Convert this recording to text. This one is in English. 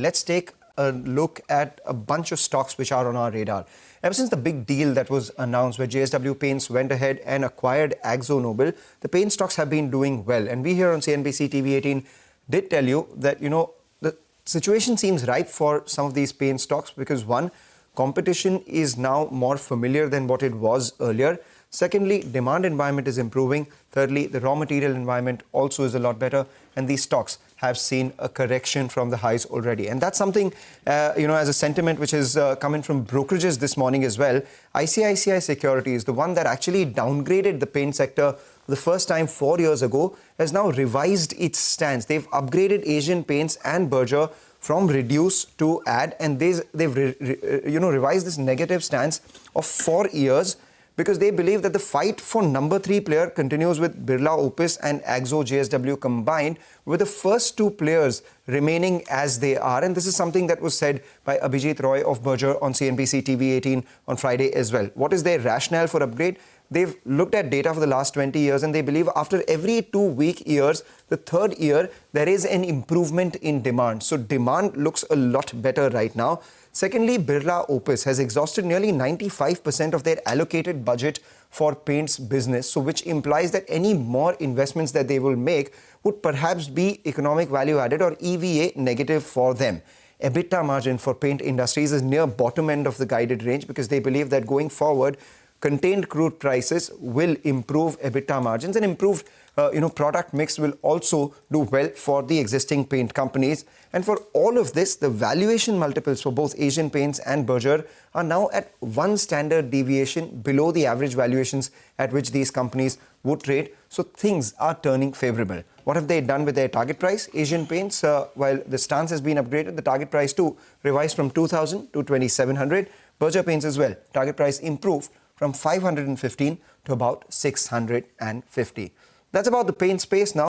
let's take a look at a bunch of stocks which are on our radar. Ever since the big deal that was announced where JSW Paints went ahead and acquired Akzo Nobel, the paint stocks have been doing well. And we here on CNBC TV18 did tell you that, the situation seems ripe for some of these paint stocks because one, competition is now more familiar than what it was earlier. Secondly, demand environment is improving. Thirdly, the raw material environment also is a lot better. And these stocks have seen a correction from the highs already. And that's something, as a sentiment which is coming from brokerages this morning as well. ICICI Securities, the one that actually downgraded the paint sector for the first time 4 years ago, has now revised its stance. They've upgraded Asian Paints and Berger from reduce to add, and they've revised this negative stance of 4 years because they believe that the fight for number 3 player continues with Birla Opus and Akzo JSW combined, with the first 2 players remaining as they are. And this is something that was said by Abhijit Roy of Berger on CNBC TV18 on Friday as well. What is their rationale for upgrade? They've looked at data for the last 20 years and they believe after every 2 weak years, the third year, there is an improvement in demand. So demand looks a lot better right now. Secondly, Birla Opus has exhausted nearly 95% of their allocated budget for paints business, so which implies that any more investments that they will make would perhaps be economic value added or EVA negative for them. EBITDA margin for paint industries is near bottom end of the guided range because they believe that going forward, contained crude prices will improve EBITDA margins, and improved product mix will also do well for the existing paint companies. And for all of this, the valuation multiples for both Asian Paints and Berger are now at 1 standard deviation below the average valuations at which these companies would trade. So things are turning favorable. What have they done with their target price? Asian Paints, while the stance has been upgraded, the target price too revised from 2,000 to 2,700. Berger Paints as well, target price improved from 515 to about 650. That's about the paint space now.